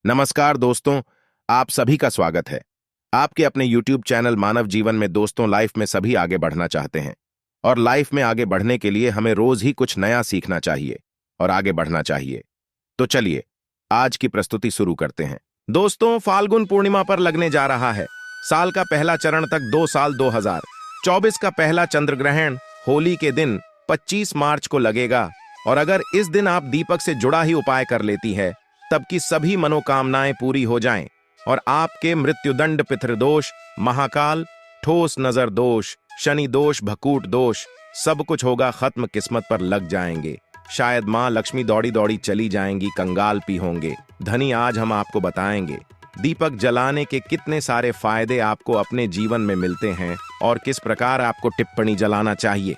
नमस्कार दोस्तों, आप सभी का स्वागत है। आपके अपने YouTube चैनल मानव जीवन में दोस्तों, लाइफ में सभी आगे बढ़ना चाहते हैं और लाइफ में आगे बढ़ने के लिए हमें रोज ही कुछ नया सीखना चाहिए और आगे बढ़ना चाहिए। तो चलिए आज की प्रस्तुति शुरू करते हैं। दोस्तों, फाल्गुन पूर्णिमा पर लगने जा रहा है साल का पहला चरण तक 2 साल 2024 का पहला चंद्र ग्रहण होली के दिन 25 मार्च को लगेगा। और अगर इस दिन आप दीपक से जुड़ा ही उपाय कर लेती है तब की सभी मनोकामनाएं पूरी हो जाएं और आपके मृत्युदंड, पितृदोष, महाकाल, ठोस नजर दोष, शनि दोष, भकूट दोष सब कुछ होगा खत्म, किस्मत पर लग जाएंगे। शायद मां लक्ष्मी दौड़ी दौड़ी चली जाएंगी, कंगाल पी होंगे धनी। आज हम आपको बताएंगे दीपक जलाने के कितने सारे फायदे आपको अपने जीवन में मिलते हैं और किस प्रकार आपको टिप्पणी जलाना चाहिए,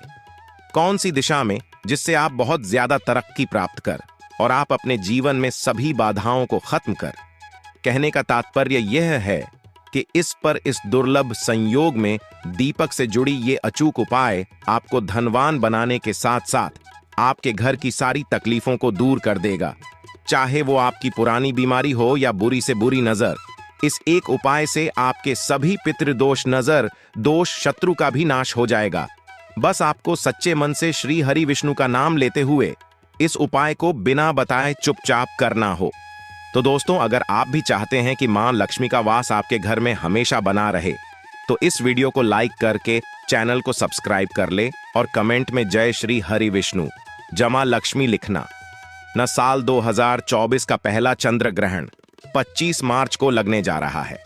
कौन सी दिशा में, जिससे आप बहुत ज्यादा तरक्की प्राप्त कर और आप अपने जीवन में सभी बाधाओं को खत्म कर। कहने का तात्पर्य यह है कि इस दुर्लभ संयोग में दीपक से जुड़ी ये अचूक उपाय आपको धनवान बनाने के साथ साथ आपके घर की सारी तकलीफों को दूर कर देगा। चाहे वो आपकी पुरानी बीमारी हो या बुरी से बुरी नजर, इस एक उपाय से आपके सभी पितृदोष, नजर दोष, शत्रु का भी नाश हो जाएगा। बस आपको सच्चे मन से श्री हरि विष्णु का नाम लेते हुए इस उपाय को बिना बताए चुपचाप करना हो। तो दोस्तों, अगर आप भी चाहते हैं कि मां लक्ष्मी का वास आपके घर में हमेशा बना रहे तो इस वीडियो को लाइक करके चैनल को सब्सक्राइब कर ले और कमेंट में जय श्री हरि विष्णु जमा लक्ष्मी लिखना। न साल 2024 का पहला चंद्र ग्रहण 25 मार्च को लगने जा रहा है।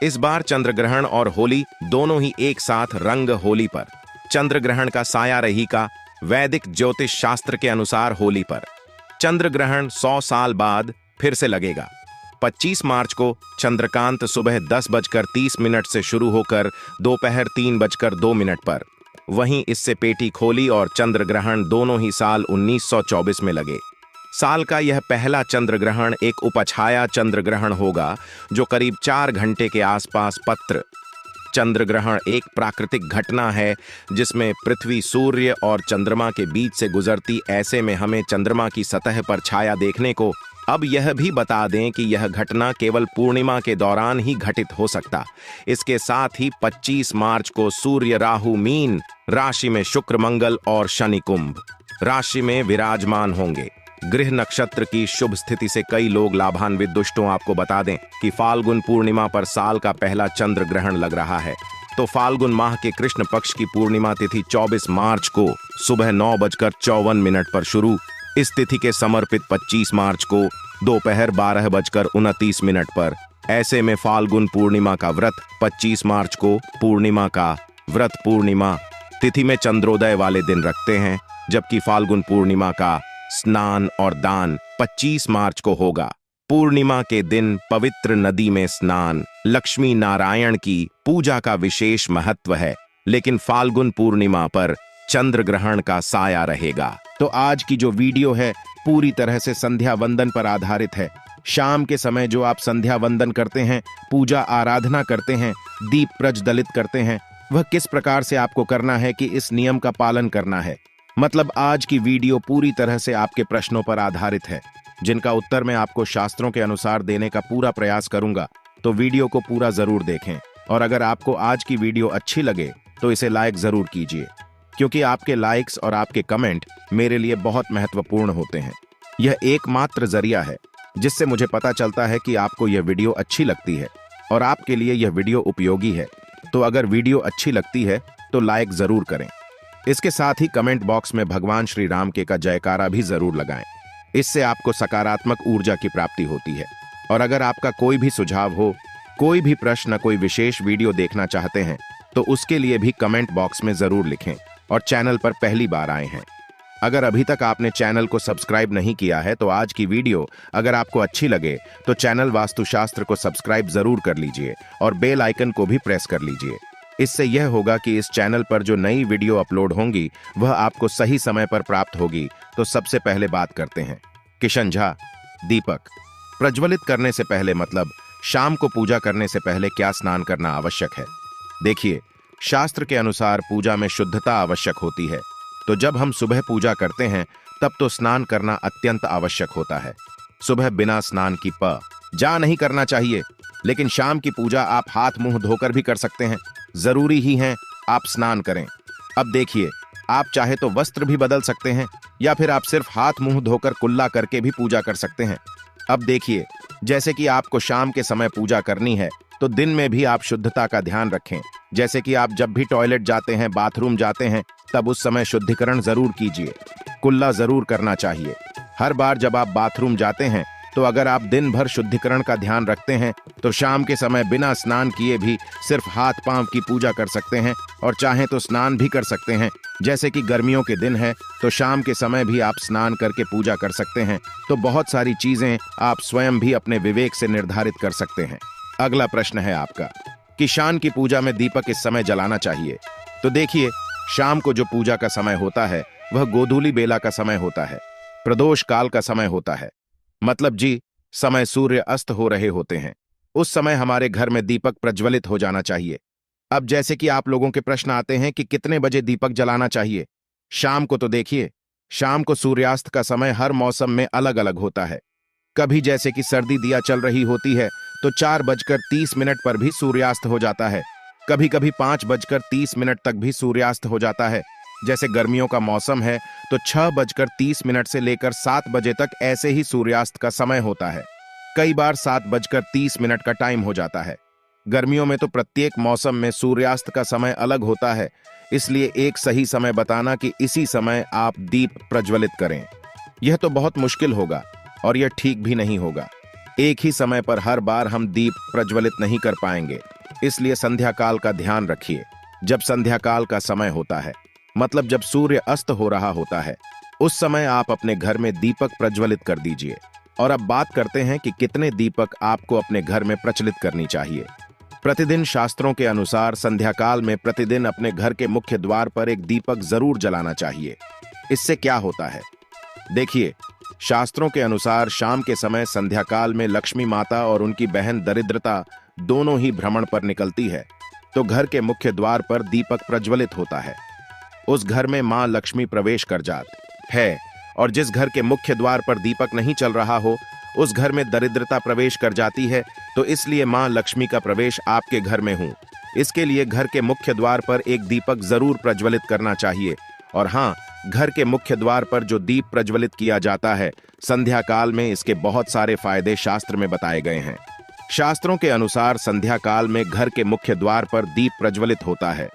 इस बार चंद्र ग्रहण और होली दोनों ही एक साथ रंग होली पर। चंद्र ग्रहण का साया रहेगा वैदिक ज्योतिष शास्त्र के अनुसार होली पर। चंद्र ग्रहण 100 साल बाद फिर से लगेगा। 25 मार्च को चंद्रकांत सुबह 10:30 से शुरू होकर दोपहर 3:02 पर। वहीं इससे पेटी खोली और चंद्र ग्रहण दोनों ही साल 1924 में लगे। साल का यह पहला चंद्र ग्रहण एक उपछाया चंद्र ग्रहण होगा जो करीब 4 घंटे के आसपास पत्र। चंद्र ग्रहण एक प्राकृतिक घटना है जिसमें पृथ्वी, सूर्य और चंद्रमा के बीच से गुजरती। ऐसे में हमें चंद्रमा की सतह पर छाया देखने को। अब यह भी बता दें कि यह घटना केवल पूर्णिमा के दौरान ही घटित हो सकता। इसके साथ ही 25 मार्च को सूर्य राहु मीन राशि में, शुक्र मंगल और शनि कुंभ राशि में विराजमान होंगे। गृह नक्षत्र की शुभ स्थिति से कई लोग लाभान्वित। दोस्तों, आपको बता दें कि फाल्गुन पूर्णिमा पर साल का पहला चंद्र ग्रहण लग रहा है। तो फाल्गुन माह के कृष्ण पक्ष की पूर्णिमा तिथि 24 मार्च को सुबह 9:54 पर शुरू। इस तिथि के समर्पित 25 मार्च को दोपहर 12:29 पर। ऐसे में फाल्गुन पूर्णिमा का व्रत 25 मार्च को पूर्णिमा का व्रत पूर्णिमा तिथि में चंद्रोदय वाले दिन रखते हैं, जबकि फाल्गुन पूर्णिमा का स्नान और दान 25 मार्च को होगा। पूर्णिमा के दिन पवित्र नदी में स्नान, लक्ष्मी नारायण की पूजा का विशेष महत्व है। लेकिन फाल्गुन पूर्णिमा पर चंद्र ग्रहण का साया रहेगा। तो आज की जो वीडियो है पूरी तरह से संध्या वंदन पर आधारित है। शाम के समय जो आप संध्या वंदन करते हैं, पूजा आराधना करते हैं, दीप प्रज्वलित करते हैं, वह किस प्रकार से आपको करना है कि इस नियम का पालन करना है। मतलब आज की वीडियो पूरी तरह से आपके प्रश्नों पर आधारित है, जिनका उत्तर मैं आपको शास्त्रों के अनुसार देने का पूरा प्रयास करूंगा। तो वीडियो को पूरा जरूर देखें और अगर आपको आज की वीडियो अच्छी लगे तो इसे लाइक जरूर कीजिए, क्योंकि आपके लाइक्स और आपके कमेंट मेरे लिए बहुत महत्वपूर्ण होते हैं। यह एकमात्र जरिया है जिससे मुझे पता चलता है कि आपको यह वीडियो अच्छी लगती है और आपके लिए यह वीडियो उपयोगी है। तो अगर वीडियो अच्छी लगती है तो लाइक जरूर करें। इसके साथ ही कमेंट बॉक्स में भगवान श्री राम के का जयकारा भी जरूर लगाएं। इससे आपको सकारात्मक ऊर्जा की प्राप्ति होती है। और अगर आपका कोई भी सुझाव हो, कोई भी प्रश्न, कोई विशेष वीडियो देखना चाहते हैं तो उसके लिए भी कमेंट बॉक्स में जरूर लिखें। और चैनल पर पहली बार आए हैं, अगर अभी तक आपने चैनल को सब्सक्राइब नहीं किया है तो आज की वीडियो अगर आपको अच्छी लगे तो चैनल वास्तुशास्त्र को सब्सक्राइब जरूर कर लीजिए और बेल आइकन को भी प्रेस कर लीजिए। इससे यह होगा कि इस चैनल पर जो नई वीडियो अपलोड होंगी वह आपको सही समय पर प्राप्त होगी। तो सबसे पहले बात करते हैं किशन झा, दीपक प्रज्वलित करने से पहले, मतलब शाम को पूजा करने से पहले क्या स्नान करना आवश्यक है। देखिए, शास्त्र के अनुसार पूजा में शुद्धता आवश्यक होती है। तो जब हम सुबह पूजा करते हैं तब तो स्नान करना अत्यंत आवश्यक होता है। सुबह बिना स्नान की जा नहीं करना चाहिए। लेकिन शाम की पूजा आप हाथ मुंह धोकर भी कर सकते हैं, जरूरी ही है आप स्नान करें। अब देखिए, आप चाहे तो वस्त्र भी बदल सकते हैं या फिर आप सिर्फ हाथ मुंह धोकर कुल्ला करके भी पूजा कर सकते हैं। अब देखिए, जैसे कि आपको शाम के समय पूजा करनी है तो दिन में भी आप शुद्धता का ध्यान रखें। जैसे कि आप जब भी टॉयलेट जाते हैं, बाथरूम जाते हैं, तब उस समय शुद्धिकरण जरूर कीजिए, कुल्ला जरूर करना चाहिए। हर बार जब आप बाथरूम जाते हैं तो अगर आप दिन भर शुद्धिकरण का ध्यान रखते हैं तो शाम के समय बिना स्नान किए भी सिर्फ हाथ पांव की पूजा कर सकते हैं और चाहें तो स्नान भी कर सकते हैं। जैसे कि गर्मियों के दिन है तो शाम के समय भी आप स्नान करके पूजा कर सकते हैं। तो बहुत सारी चीजें आप स्वयं भी अपने विवेक से निर्धारित कर सकते हैं। अगला प्रश्न है आपका कि शाम की पूजा में दीपक इस समय जलाना चाहिए। तो देखिए, शाम को जो पूजा का समय होता है वह गोधूली बेला का समय होता है, प्रदोष काल का समय होता है। मतलब जी, समय सूर्य अस्त हो रहे होते हैं। उस समय हमारे घर में दीपक प्रज्वलित हो जाना चाहिए। अब जैसे कि आप लोगों के प्रश्न आते हैं कि कितने बजे दीपक जलाना चाहिए शाम को, तो देखिए, शाम को सूर्यास्त का समय हर मौसम में अलग अलग होता है। कभी जैसे कि सर्दी दिया चल रही होती है तो 4:30 पर भी सूर्यास्त हो जाता है। कभी कभी 5:30 तक भी सूर्यास्त हो जाता है। जैसे गर्मियों का मौसम है तो 6:30 से लेकर 7 बजे तक ऐसे ही सूर्यास्त का समय होता है। कई बार 7:30 का टाइम हो जाता है। गर्मियों में तो प्रत्येक मौसम में सूर्यास्त का समय अलग होता है, इसलिए एक सही समय बताना कि इसी समय आप दीप प्रज्वलित करें, यह तो बहुत मुश्किल होगा और यह ठीक भी नहीं होगा। एक ही समय पर हर बार हम दीप प्रज्वलित नहीं कर पाएंगे, इसलिए संध्या काल का ध्यान रखिए। जब संध्या काल का समय होता है, मतलब जब सूर्य अस्त हो रहा होता है, उस समय आप अपने घर में दीपक प्रज्वलित कर दीजिए। और अब बात करते हैं कि कितने दीपक आपको अपने घर में प्रचलित करनी चाहिए। प्रतिदिन शास्त्रों के अनुसार संध्या काल में प्रतिदिन अपने घर के मुख्य द्वार पर एक दीपक जरूर जलाना चाहिए। इससे क्या होता है, देखिए, शास्त्रों के अनुसार शाम के समय संध्या काल में लक्ष्मी माता और उनकी बहन दरिद्रता दोनों ही भ्रमण पर निकलती है, तो घर के मुख्य द्वार पर दीपक प्रज्वलित होता है। उस घर में मां लक्ष्मी प्रवेश कर जाती है, और जिस घर के मुख्य द्वार पर दीपक नहीं चल रहा हो उस घर में दरिद्रता प्रवेश कर जाती है। तो इसलिए मां लक्ष्मी का प्रवेश आपके घर में हो, इसके लिए घर के मुख्य द्वार पर एक दीपक जरूर प्रज्वलित करना चाहिए। और हाँ, घर के मुख्य द्वार पर जो दीप प्रज्वलित किया जाता है संध्या काल में, इसके बहुत सारे फायदे शास्त्र में बताए गए हैं। शास्त्रों के अनुसार संध्या काल में घर के मुख्य द्वार पर दीप प्रज्वलित होता है,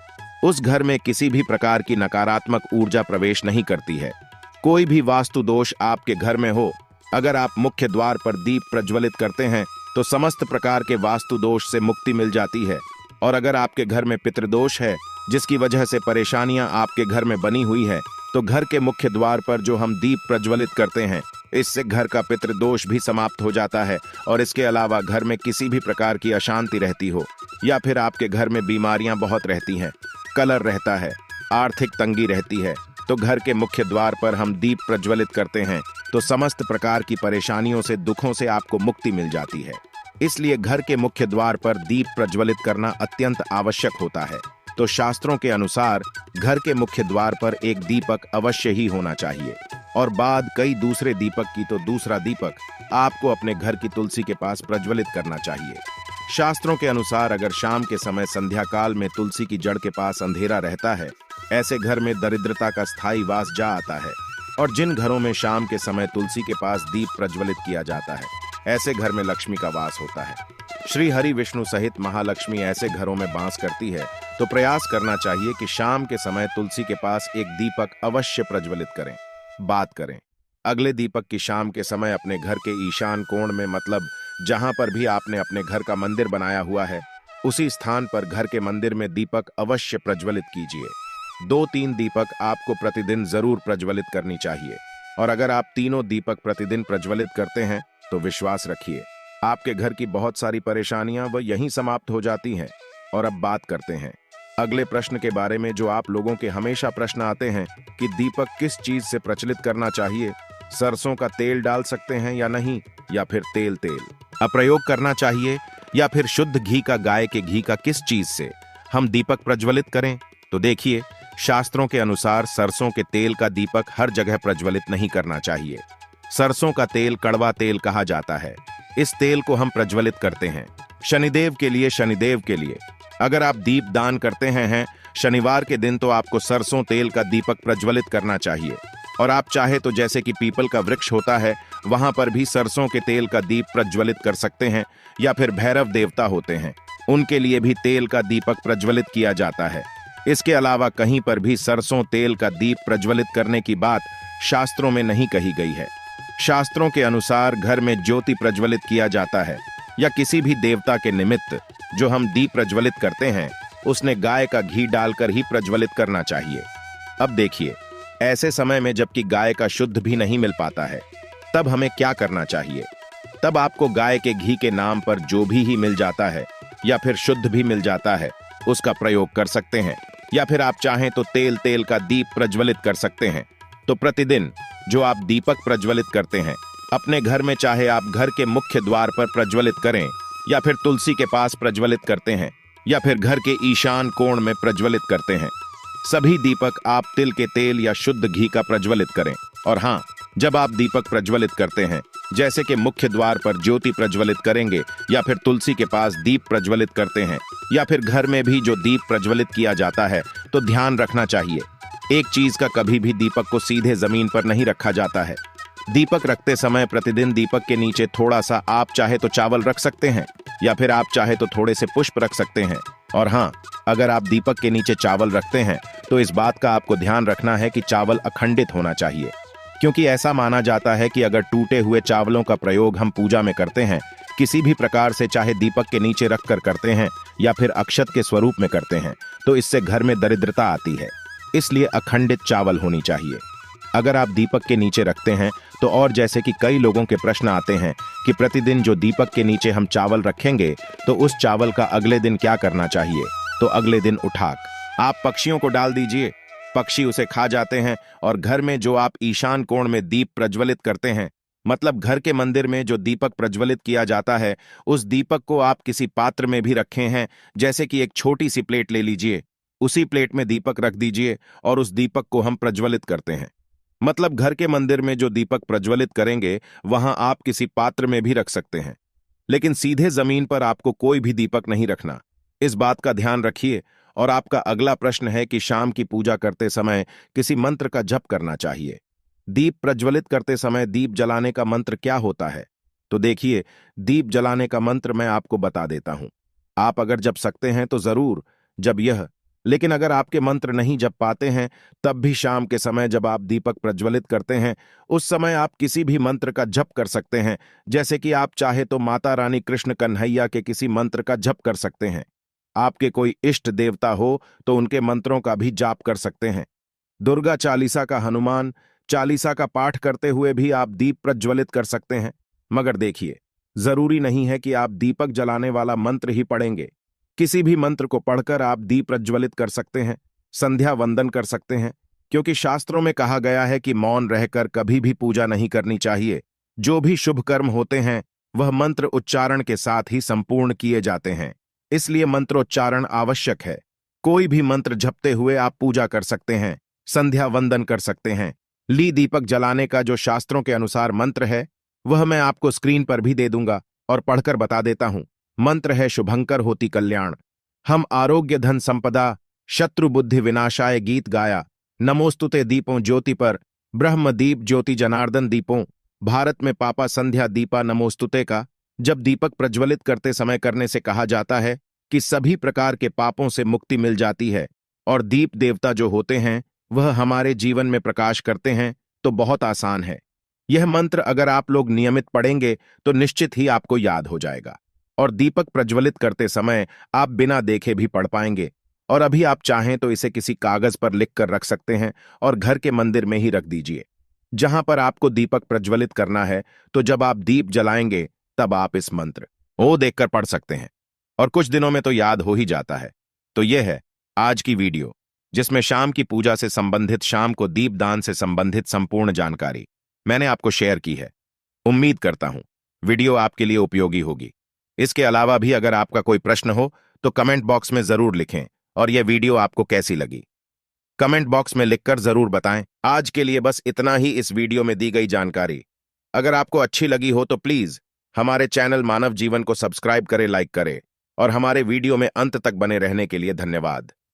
उस घर में किसी भी प्रकार की नकारात्मक ऊर्जा प्रवेश नहीं करती है। कोई भी वास्तु दोष आपके घर में हो, अगर आप मुख्य द्वार पर दीप प्रज्वलित करते हैं तो समस्त प्रकार के वास्तु दोष से मुक्ति मिल जाती है। और अगर आपके घर में पितृदोष है जिसकी वजह से परेशानियां आपके घर में बनी हुई है, तो घर के मुख्य द्वार पर जो हम दीप प्रज्वलित करते हैं इससे घर का पितृदोष भी समाप्त हो जाता है। और इसके अलावा घर में किसी भी प्रकार की अशांति रहती हो या फिर आपके घर में बीमारियां बहुत रहती हैं, कलह रहता है, आर्थिक तंगी रहती है, तो घर के मुख्य द्वार पर हम दीप प्रज्वलित करते हैं तो समस्त प्रकार की परेशानियों से, दुखों से आपको मुक्ति मिल जाती है। इसलिए घर के मुख्य द्वार पर दीप प्रज्वलित करना अत्यंत आवश्यक होता है। तो शास्त्रों के अनुसार घर के मुख्य द्वार पर एक दीपक अवश्य ही होना चाहिए। और बाद कई दूसरे दीपक की तो दूसरा दीपक आपको अपने घर की तुलसी के पास प्रज्वलित करना चाहिए। शास्त्रों के अनुसार अगर शाम के समय संध्या काल में तुलसी की जड़ के पास अंधेरा रहता है, ऐसे घर में दरिद्रता का स्थायी वास जा आता है। और जिन घरों में शाम के समय तुलसी के पास दीप प्रज्वलित किया जाता है, ऐसे घर में लक्ष्मी का वास होता है। श्री हरि विष्णु सहित महालक्ष्मी ऐसे घरों में वास करती है, तो प्रयास करना चाहिए कि शाम के समय तुलसी के पास एक दीपक अवश्य प्रज्वलित करें। बात करें अगले दीपक की, शाम के समय अपने घर के ईशान कोण में, मतलब जहां पर भी आपने अपने घर का मंदिर बनाया हुआ है, उसी स्थान पर घर के मंदिर में दीपक अवश्य प्रज्वलित कीजिए। 2-3 दीपक आपको प्रतिदिन जरूर प्रज्वलित करनी चाहिए। और अगर आप तीनों दीपक प्रतिदिन प्रज्वलित करते हैं तो विश्वास रखिए, आपके घर की बहुत सारी परेशानियां वह यहीं समाप्त हो जाती हैं। और अब बात करते हैं अगले प्रश्न के बारे में, जो आप लोगों के हमेशा प्रश्न आते हैं कि दीपक किस चीज से प्रचलित करना चाहिए, सरसों का तेल डाल सकते हैं या नहीं, या फिर तेल प्रयोग करना चाहिए, या फिर शुद्ध घी का, गाय के घी का, किस चीज से हम दीपक प्रज्वलित करें। तो देखिए, शास्त्रों के अनुसार सरसों के तेल का दीपक हर जगह प्रज्वलित नहीं करना चाहिए। सरसों का तेल कड़वा तेल कहा जाता है, इस तेल को हम प्रज्वलित करते हैं शनिदेव के लिए। शनिदेव के लिए अगर आप दीप दान करते हैं शनिवार के दिन तो आपको सरसों तेल का दीपक प्रज्वलित करना चाहिए। और आप चाहे तो जैसे कि पीपल का वृक्ष होता है वहां पर भी सरसों के तेल का दीप प्रज्वलित कर सकते हैं, या फिर भैरव देवता होते हैं उनके लिए भी तेल का दीपक प्रज्वलित किया जाता है। इसके अलावा कहीं पर भी सरसों तेल का दीप प्रज्वलित करने की बात शास्त्रों में नहीं कही गई है। शास्त्रों के अनुसार घर में ज्योति प्रज्वलित किया जाता है या किसी भी देवता के निमित्त जो हम दीप प्रज्वलित करते हैं उसने गाय का घी डालकर ही प्रज्वलित करना चाहिए। अब देखिए, ऐसे समय में जबकि गाय का शुद्ध भी नहीं मिल पाता है तब हमें क्या करना चाहिए। तब आपको गाय के घी के नाम पर जो भी मिल जाता है या फिर शुद्ध भी मिल जाता है उसका प्रयोग कर सकते हैं, या फिर आप चाहें तो तेल का दीप प्रज्वलित कर सकते हैं। तो प्रतिदिन जो आप दीपक प्रज्वलित करते हैं अपने घर में, चाहे आप घर के मुख्य द्वार पर प्रज्वलित करें या फिर तुलसी के पास प्रज्वलित करते हैं या फिर घर के ईशान कोण में प्रज्वलित करते हैं, सभी दीपक आप तिल के तेल या शुद्ध घी का प्रज्वलित करें। और हाँ, जब आप दीपक प्रज्वलित करते हैं जैसे कि मुख्य द्वार पर ज्योति प्रज्वलित करेंगे या फिर तुलसी के पास दीप प्रज्वलित करते हैं या फिर घर में भी जो दीप प्रज्वलित किया जाता है, तो ध्यान रखना चाहिए एक चीज का, कभी भी दीपक को सीधे जमीन पर नहीं रखा जाता है। दीपक रखते समय प्रतिदिन दीपक के नीचे थोड़ा सा आप चाहे तो चावल रख सकते हैं या फिर आप चाहे तो थोड़े से पुष्प रख सकते हैं। और हाँ, अगर आप दीपक के नीचे चावल रखते हैं तो इस बात का आपको ध्यान रखना है कि चावल अखंडित होना चाहिए, क्योंकि ऐसा माना जाता है कि अगर टूटे हुए चावलों का प्रयोग हम पूजा में करते हैं किसी भी प्रकार से, चाहे दीपक के नीचे रखकर करते हैं या फिर अक्षत के स्वरूप में करते हैं, तो इससे घर में दरिद्रता आती है। इसलिए अखंडित चावल होनी चाहिए अगर आप दीपक के नीचे रखते हैं तो। और जैसे कि कई लोगों के प्रश्न आते हैं कि प्रतिदिन जो दीपक के नीचे हम चावल रखेंगे तो उस चावल का अगले दिन क्या करना चाहिए। तो अगले दिन उठाक आप पक्षियों को डाल दीजिए, पक्षी उसे खा जाते हैं। और घर में जो आप ईशान कोण में दीप प्रज्वलित करते हैं, मतलब घर के मंदिर में जो दीपक प्रज्वलित किया जाता है, उस दीपक को आप किसी पात्र में भी रखे हैं, जैसे कि एक छोटी सी प्लेट ले लीजिए, उसी प्लेट में दीपक रख दीजिए और उस दीपक को हम प्रज्वलित करते हैं। मतलब घर के मंदिर में जो दीपक प्रज्वलित करेंगे वहां आप किसी पात्र में भी रख सकते हैं, लेकिन सीधे जमीन पर आपको कोई भी दीपक नहीं रखना, इस बात का ध्यान रखिए। और आपका अगला प्रश्न है कि शाम की पूजा करते समय किसी मंत्र का जप करना चाहिए। दीप प्रज्वलित करते समय दीप जलाने का मंत्र क्या होता है? तो देखिए, दीप जलाने का मंत्र मैं आपको बता देता हूं। आप अगर जप सकते हैं तो जरूर जब यह, लेकिन अगर आपके मंत्र नहीं जप पाते हैं तब भी शाम के समय जब आप दीपक प्रज्वलित करते हैं उस समय आप किसी भी मंत्र का जप कर सकते हैं। जैसे कि आप चाहे तो माता रानी कृष्ण कन्हैया के किसी मंत्र का जप कर सकते हैं। आपके कोई इष्ट देवता हो तो उनके मंत्रों का भी जाप कर सकते हैं। दुर्गा चालीसा का, हनुमान चालीसा का पाठ करते हुए भी आप दीप प्रज्वलित कर सकते हैं। मगर देखिए, जरूरी नहीं है कि आप दीपक जलाने वाला मंत्र ही पढ़ेंगे। किसी भी मंत्र को पढ़कर आप दीप प्रज्वलित कर सकते हैं, संध्या वंदन कर सकते हैं, क्योंकि शास्त्रों में कहा गया है कि मौन रहकर कभी भी पूजा नहीं करनी चाहिए। जो भी शुभ कर्म होते हैं वह मंत्र उच्चारण के साथ ही संपूर्ण किए जाते हैं, इसलिए मंत्रोच्चारण आवश्यक है। कोई भी मंत्र जपते हुए आप पूजा कर सकते हैं, संध्या वंदन कर सकते हैं। दीपक जलाने का जो शास्त्रों के अनुसार मंत्र है वह मैं आपको स्क्रीन पर भी दे दूंगा और पढ़कर बता देता हूं। मंत्र है शुभंकर होती कल्याण, हम आरोग्य धन संपदा, शत्रु बुद्धि विनाशाय गीत गाया, नमोस्तुते दीपों ज्योति पर, ब्रह्म दीप ज्योति जनार्दन दीपों, भारत में पापा संध्या दीपा नमोस्तुते का जब दीपक प्रज्वलित करते समय करने से कहा जाता है कि सभी प्रकार के पापों से मुक्ति मिल जाती है और दीप देवता जो होते हैं वह हमारे जीवन में प्रकाश करते हैं। तो बहुत आसान है, यह मंत्र अगर आप लोग नियमित पढ़ेंगे तो निश्चित ही आपको याद हो जाएगा और दीपक प्रज्वलित करते समय आप बिना देखे भी पढ़ पाएंगे। और अभी आप चाहें तो इसे किसी कागज पर लिखकर रख सकते हैं और घर के मंदिर में ही रख दीजिए जहां पर आपको दीपक प्रज्वलित करना है। तो जब आप दीप जलाएंगे तब आप इस मंत्र ओ देखकर पढ़ सकते हैं और कुछ दिनों में तो याद हो ही जाता है। तो यह है आज की वीडियो, जिसमें शाम की पूजा से संबंधित, शाम को दीपदान से संबंधित संपूर्ण जानकारी मैंने आपको शेयर की है। उम्मीद करता हूं वीडियो आपके लिए उपयोगी होगी। इसके अलावा भी अगर आपका कोई प्रश्न हो तो कमेंट बॉक्स में जरूर लिखें और यह वीडियो आपको कैसी लगी कमेंट बॉक्स में लिखकर जरूर बताएं। आज के लिए बस इतना ही इस वीडियो में दी गई जानकारी। अगर आपको अच्छी लगी हो तो प्लीज हमारे चैनल मानव जीवन को सब्सक्राइब करें, लाइक करें और हमारे वीडियो में अंत तक बने रहने के लिए धन्यवाद।